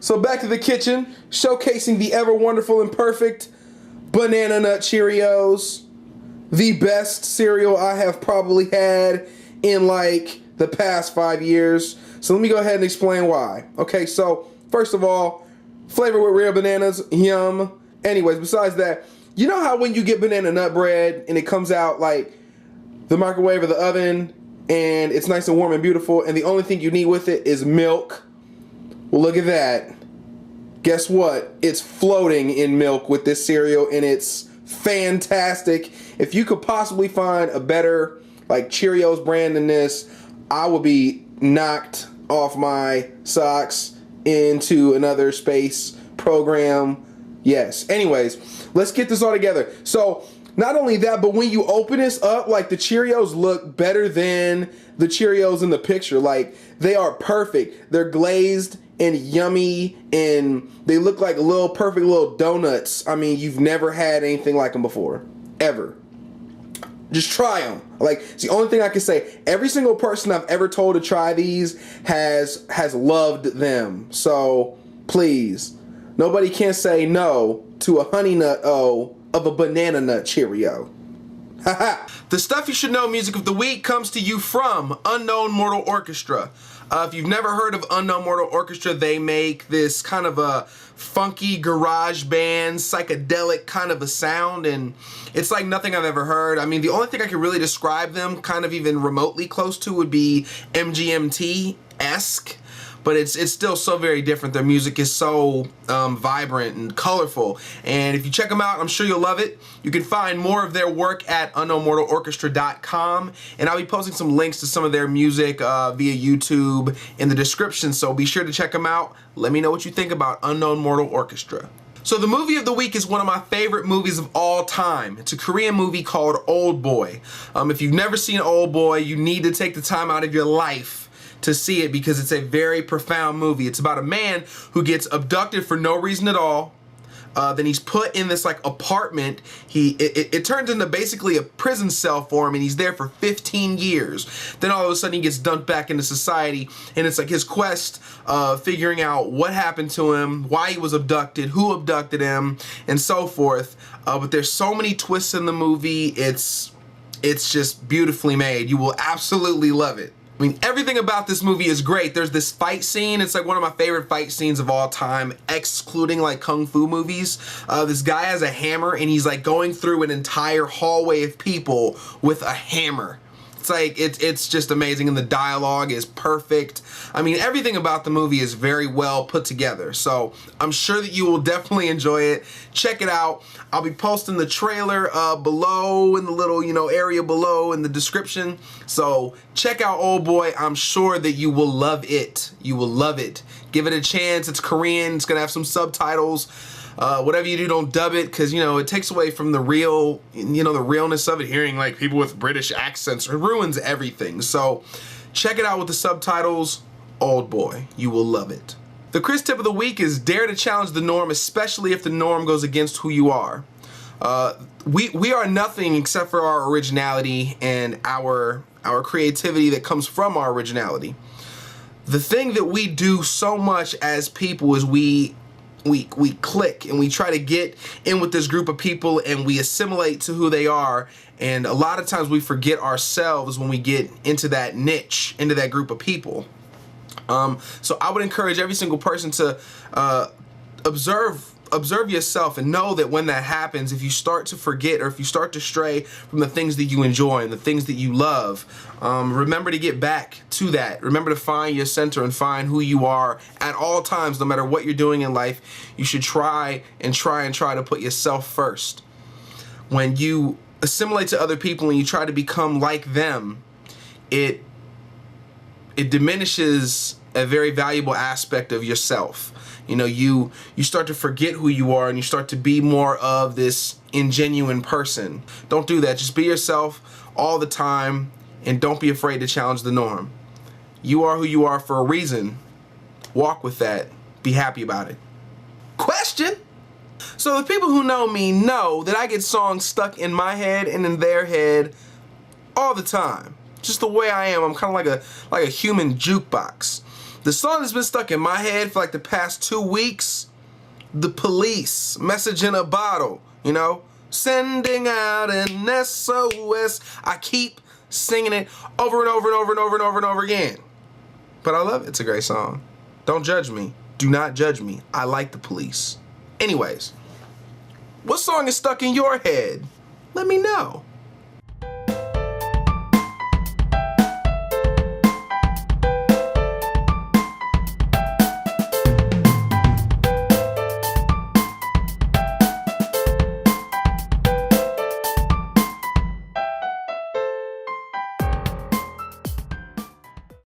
So back to the kitchen, showcasing the ever wonderful and perfect Banana Nut Cheerios. The best cereal I have probably had in like the past 5 years. So let me go ahead and explain why. Okay, so first of all, flavor with real bananas, yum. Anyways, besides that, you know how when you get banana nut bread and it comes out like the microwave or the oven and it's nice and warm and beautiful and the only thing you need with it is milk? Well, look at that. Guess what? It's floating in milk with this cereal and it's fantastic. If you could possibly find a better like Cheerios brand than this, I would be knocked off my socks into another space program. Yes. Anyways, let's get this all together. So not only that, but when you open this up, like the Cheerios look better than the Cheerios in the picture. Like they are perfect. They're glazed and yummy and they look like little perfect little donuts. I mean, you've never had anything like them before, ever. Just try them. Like, it's the only thing I can say. Every single person I've ever told to try these has loved them. So please, nobody can say no to a honey nut O of a banana nut Cheerio. The Stuff You Should Know music of the week comes to you from Unknown Mortal Orchestra. If you've never heard of Unknown Mortal Orchestra, they make this kind of a funky garage band, psychedelic kind of a sound, and it's like nothing I've ever heard. I mean, the only thing I can really describe them kind of even remotely close to would be MGMT-esque. But it's still so very different. Their music is so vibrant and colorful. And if you check them out, I'm sure you'll love it. You can find more of their work at unknownmortalorchestra.com. And I'll be posting some links to some of their music via YouTube in the description. So be sure to check them out. Let me know what you think about Unknown Mortal Orchestra. So the movie of the week is one of my favorite movies of all time. It's a Korean movie called Oldboy. If you've never seen Oldboy, you need to take the time out of your life to see it because it's a very profound movie. It's about a man who gets abducted for no reason at all. Then he's put in this like apartment. It turns into basically a prison cell for him, and he's there for 15 years. Then all of a sudden he gets dumped back into society, and it's like his quest of figuring out what happened to him, why he was abducted, who abducted him, and so forth. But there's so many twists in the movie. It's just beautifully made. You will absolutely love it. I mean, everything about this movie is great. There's this fight scene. It's like one of my favorite fight scenes of all time, excluding like kung fu movies. This guy has a hammer and he's like going through an entire hallway of people with a hammer. It's like, it's just amazing, and the dialogue is perfect. I mean, everything about the movie is very well put together. So I'm sure that you will definitely enjoy it. Check it out. I'll be posting the trailer below in the little, area below in the description. So check out Oldboy. I'm sure that you will love it. You will love it. Give it a chance. It's Korean. It's gonna have some subtitles. Whatever you do, don't dub it, because it takes away from the real, the realness of it. Hearing like people with British accents, it ruins everything. So check it out with the subtitles. Oldboy, you will love it. The Chris tip of the week is dare to challenge the norm, especially if the norm goes against who you are. We are nothing except for our originality and our creativity that comes from our originality. The thing that we do so much as people is we click and we try to get in with this group of people and we assimilate to who they are, and a lot of times we forget ourselves when we get into that niche, into that group of people. So I would encourage every single person to observe yourself and know that when that happens, if you start to forget or if you start to stray from the things that you enjoy and the things that you love, remember to get back to that. Remember to find your center and find who you are at all times. No matter what you're doing in life, you should try to put yourself first. When you assimilate to other people and you try to become like them, it diminishes a very valuable aspect of yourself. You start to forget who you are and you start to be more of this ingenuine person. Don't do that. Just be yourself all the time and don't be afraid to challenge the norm. You are who you are for a reason. Walk with that. Be happy about it. Question? So the people who know me know that I get songs stuck in my head and in their head all the time. Just the way I am. I'm kind of like a human jukebox. The song that's been stuck in my head for like the past 2 weeks, The Police, Message in a Bottle, you know? Sending out an SOS. I keep singing it over and over and over and over and over and over again. But I love it. It's a great song. Don't judge me. Do not judge me. I like The Police. Anyways, what song is stuck in your head? Let me know.